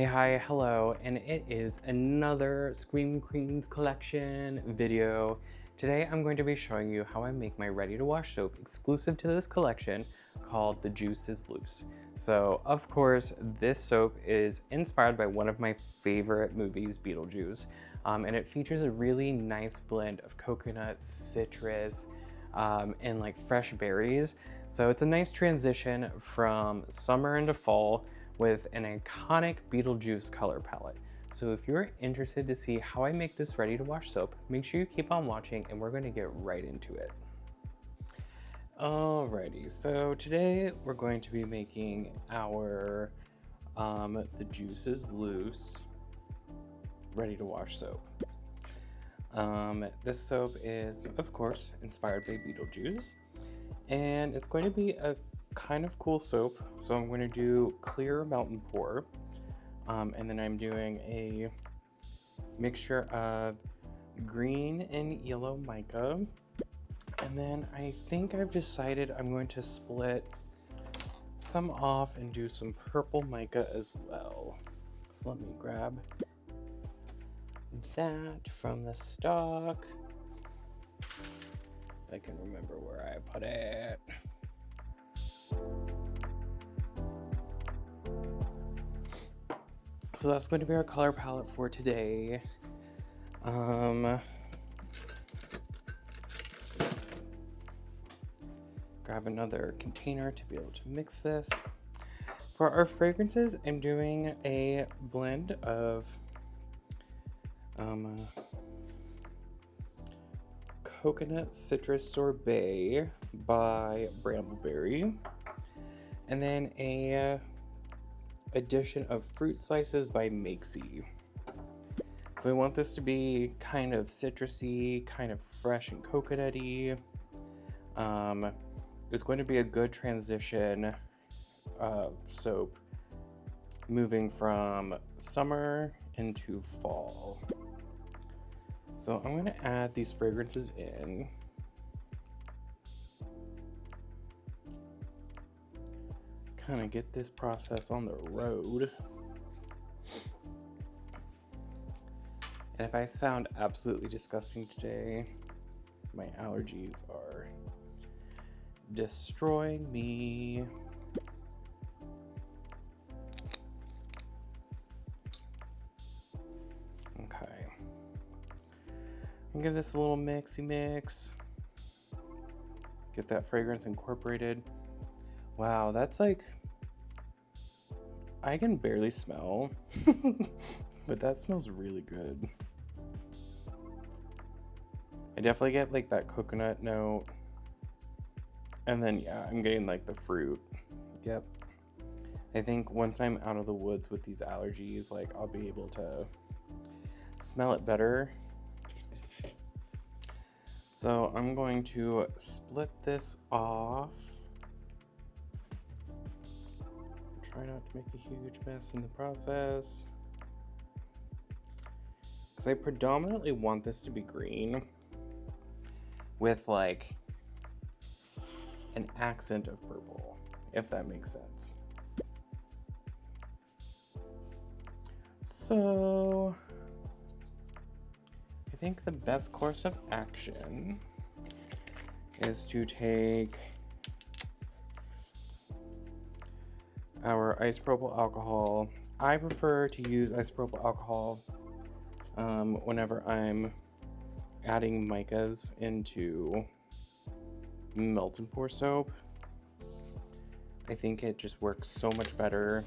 Hi, hello, and it is another Scream Queens collection video. Today I'm going to be showing you how I make my ready-to-wash soap exclusive to this collection called The Juice is Loose. So, of course, this soap is inspired by one of my favorite movies, Beetlejuice, and it features a really nice blend of coconut, citrus, and like fresh berries. So it's a nice transition from summer into fall with an iconic Beetlejuice color palette. So if you're interested to see how I make this ready to wash soap, make sure you keep on watching and we're gonna get right into it. Alrighty, so today we're going to be making our The Juice is Loose ready to wash soap. This soap is, of course, inspired by Beetlejuice, and it's going to be a kind of cool soap. So I'm going to do clear melt and pour, and then I'm doing a mixture of green and yellow mica, and then I think I've decided I'm going to split some off and do some purple mica as well. So let me grab that from the stock. If I can remember where I put it. So that's going to be our color palette for today. Grab another container to be able to mix this. For our fragrances, I'm doing a blend of Coconut Citrus Sorbet by Bramble Berry, and then a addition of Fruit Slices by Makesy. So we want this to be kind of citrusy, kind of fresh and coconutty. It's going to be a good transition soap moving from summer into fall. So I'm going to add these fragrances in. Kind of get this process on the road. And if I sound absolutely disgusting today, my allergies are destroying me. Okay. I'll give this a little mixy mix. Get that fragrance incorporated. Wow, that's like, I can barely smell, but that smells really good. I definitely get like that coconut note. And then, yeah, I'm getting like the fruit. Yep. I think once I'm out of the woods with these allergies, like I'll be able to smell it better. So I'm going to split this off. Try not to make a huge mess in the process, because I predominantly want this to be green with like an accent of purple, if that makes sense. So I think the best course of action is to take our isopropyl alcohol. I prefer to use isopropyl alcohol whenever I'm adding micas into melt and pour soap. I think it just works so much better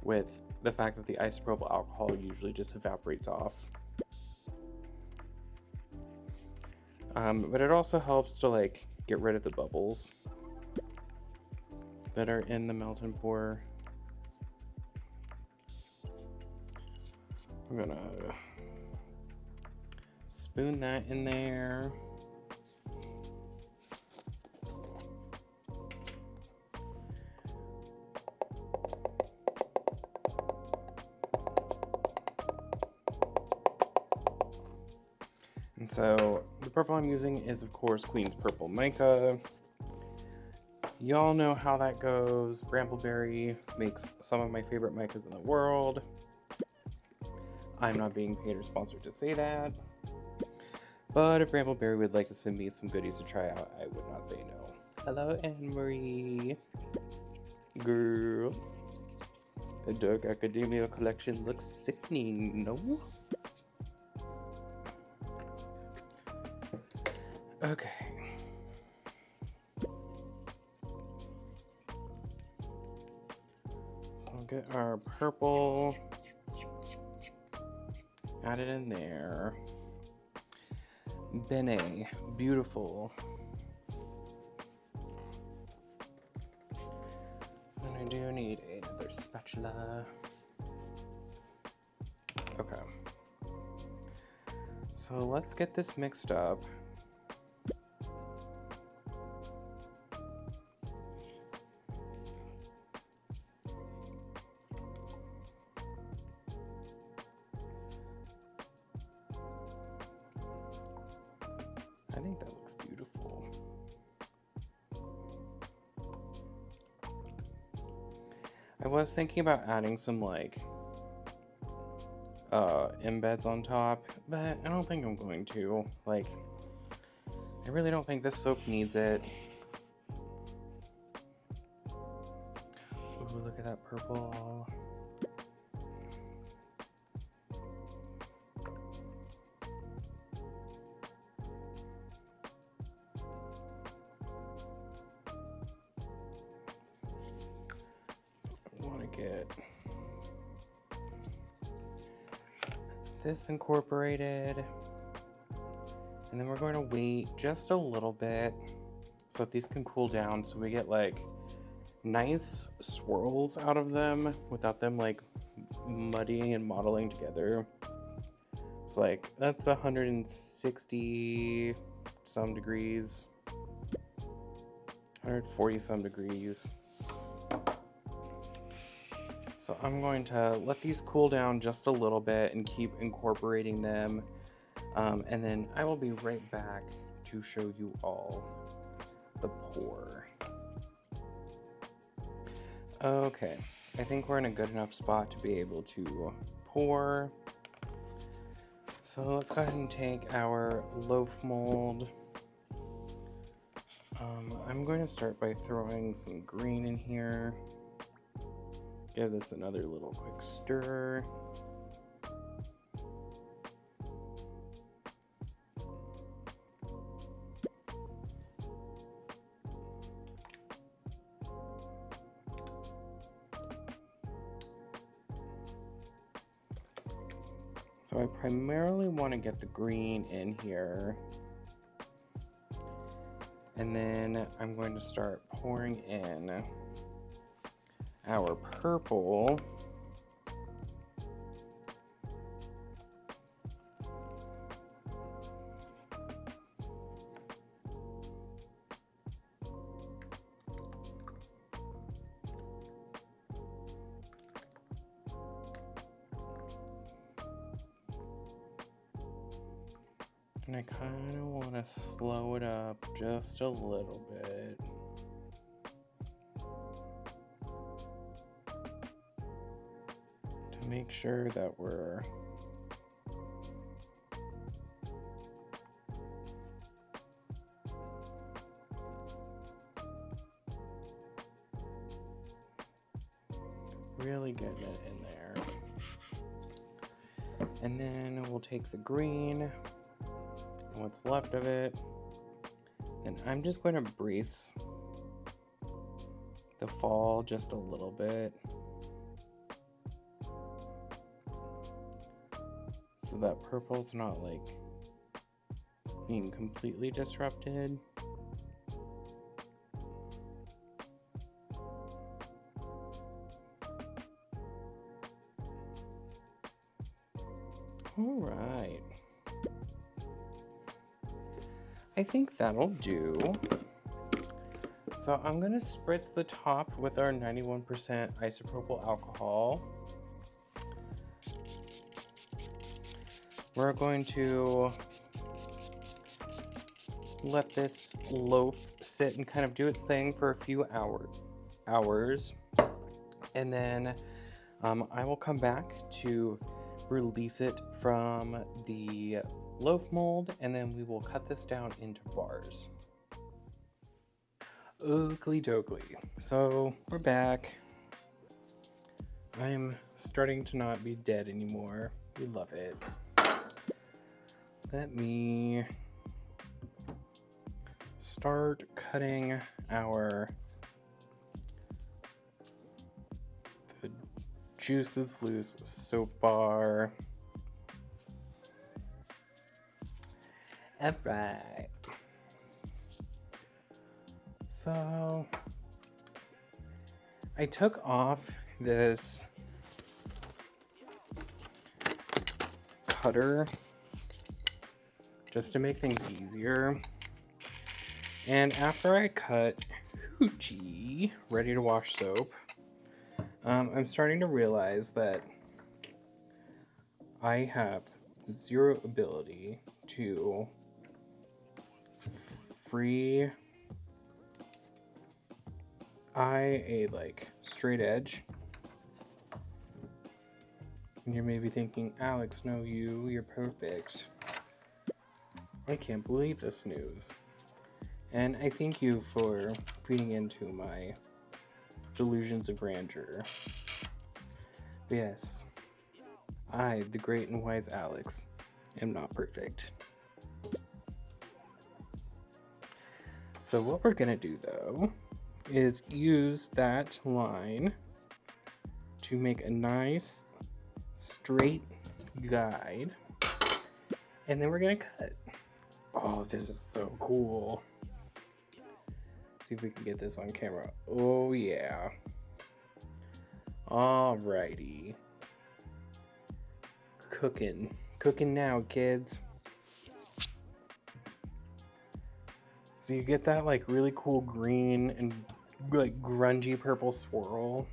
with the fact that the isopropyl alcohol usually just evaporates off. But it also helps to like get rid of the bubbles that are in the melt and pour. I'm gonna spoon that in there. And so the purple I'm using is, of course, Queen's Purple Mica. Y'all know how that goes. Bramble Berry makes some of my favorite micas in the world. I'm not being paid or sponsored to say that. But if Bramble Berry would like to send me some goodies to try out, I would not say no. Hello, Anne-Marie. Girl. The Dark Academia collection looks sickening, no? Okay. So I'll get our purple added in there. Bene, beautiful. And I do need another spatula. Okay. So let's get this mixed up. I think that looks beautiful. I was thinking about adding some like embeds on top, but I don't think I'm going to. Like, I really don't think this soap needs it. Ooh, look at that purple. Get this incorporated, and then we're going to wait just a little bit so that these can cool down, so we get like nice swirls out of them without them like muddying and modeling together. It's like that's 160 some degrees, 140 some degrees. So I'm going to let these cool down just a little bit and keep incorporating them. And then I will be right back to show you all the pour. Okay, I think we're in a good enough spot to be able to pour. So let's go ahead and take our loaf mold. I'm going to start by throwing some green in here. Give this another little quick stir. So I primarily want to get the green in here. And then I'm going to start pouring in our purple. And I kind of want to slow it up just a little bit. To make sure that we're really getting it in there. And then we'll take the green and what's left of it, and I'm just going to brace the fall just a little bit so that purple's not like being completely disrupted. All right. I think that'll do. So I'm going to spritz the top with our 91% isopropyl alcohol. We're going to let this loaf sit and kind of do its thing for a few hours. And then I will come back to release it from the loaf mold, and then we will cut this down into bars. Oakley dokley. So we're back. I'm starting to not be dead anymore. We love it. Let me start cutting the Juices Loose soap bar. Alright. So I took off this cutter just to make things easier. And after I cut Hoochie ready to wash soap, I'm starting to realize that I have zero ability to free a straight edge. And you may be thinking, Alex, no, you're perfect. I can't believe this news. And I thank you for feeding into my delusions of grandeur. But yes, I, the great and wise Alex, am not perfect. So what we're gonna do though is use that line to make a nice straight guide, and then we're gonna cut. Oh, this is so cool. Let's see if we can get this on camera. Oh yeah. Alrighty. Cooking now, kids. So you get that like really cool green and like grungy purple swirl.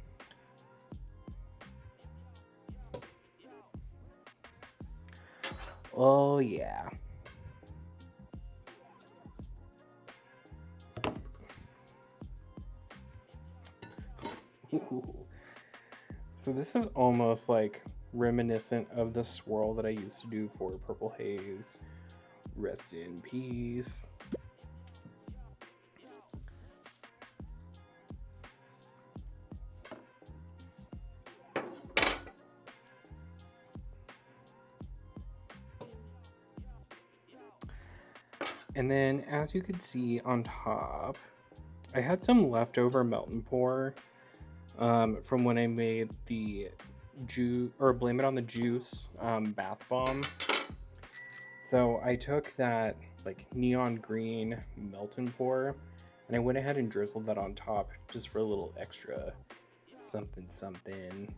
Oh yeah. Ooh. So this is almost like reminiscent of the swirl that I used to do for Purple Haze. Rest in peace. And then, as you can see on top, I had some leftover melt and pour from when I made the Blame It on the Juice bath bomb. So I took that like neon green melt and pour, and I went ahead and drizzled that on top just for a little extra something something.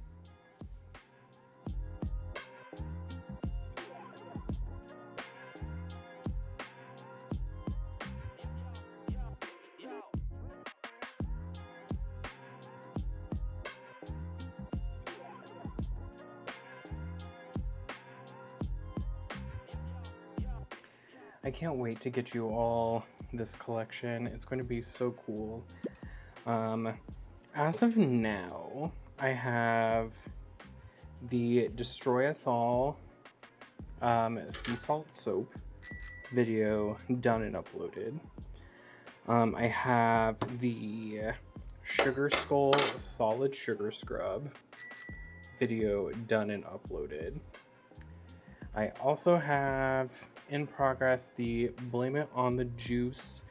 I can't wait to get you all this collection. It's going to be so cool. As of now, I have the Destroy Us All sea salt soap video done and uploaded. I have the Sugar Skull solid sugar scrub video done and uploaded. I also have in progress the Blame It on the Juice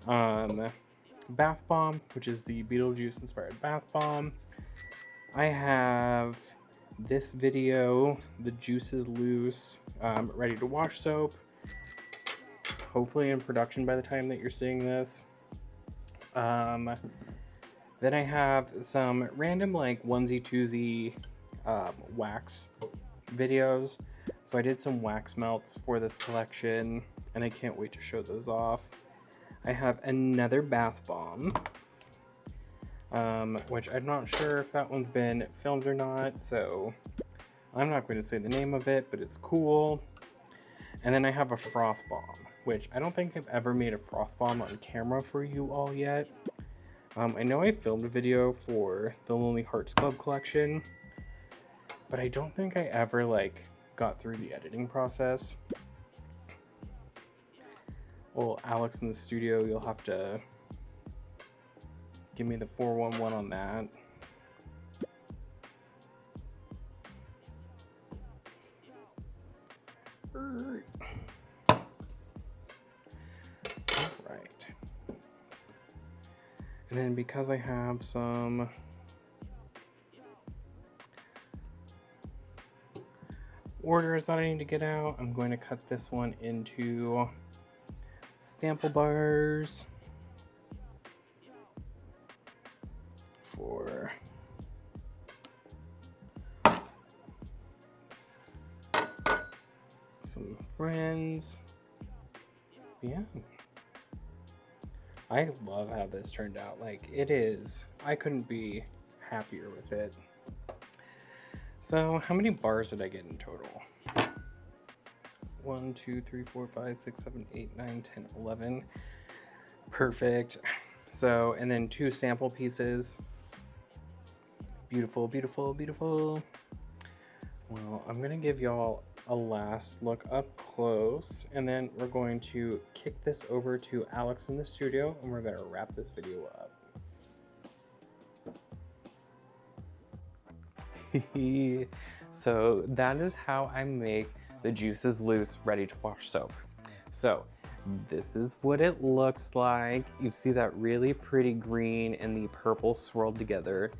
bath bomb, which is the Beetlejuice inspired bath bomb. I have this video, the Juices Loose ready to wash soap, hopefully in production by the time that you're seeing this. Then I have some random like onesie twosie wax videos. So I did some wax melts for this collection, and I can't wait to show those off. I have another bath bomb, which I'm not sure if that one's been filmed or not, so I'm not going to say the name of it, but it's cool. And then I have a froth bomb, which I don't think I've ever made a froth bomb on camera for you all yet. I know I filmed a video for the Lonely Hearts Club collection, but I don't think I ever like got through the editing process. Well, Alex in the studio, you'll have to give me the 411 on that. Alright. And then because I have some orders that I need to get out, I'm going to cut this one into sample bars for some friends. Yeah, I love how this turned out. Like, it is, I couldn't be happier with it. So how many bars did I get in total? 1, 2, 3, 4, 5, 6, 7, 8, 9, 10, 11. Perfect. So, and then 2 sample pieces. Beautiful, beautiful, beautiful. Well, I'm gonna give y'all a last look up close, and then we're going to kick this over to Alex in the studio, and we're gonna wrap this video up. So that is how I make the Juices Loose ready to wash soap. So this is what it looks like. You see that really pretty green and the purple swirled together,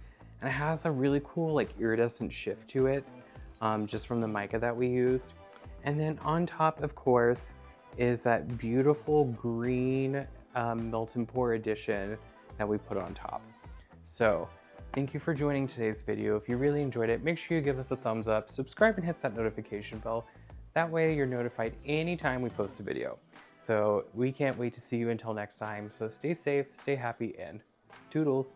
and it has a really cool like iridescent shift to it, just from the mica that we used. And then on top, of course, is that beautiful green melt and pour addition that we put on top. So thank you for joining today's video. If you really enjoyed it, make sure you give us a thumbs up, subscribe, and hit that notification bell. That way you're notified anytime we post a video. So we can't wait to see you until next time. So stay safe, stay happy, and toodles.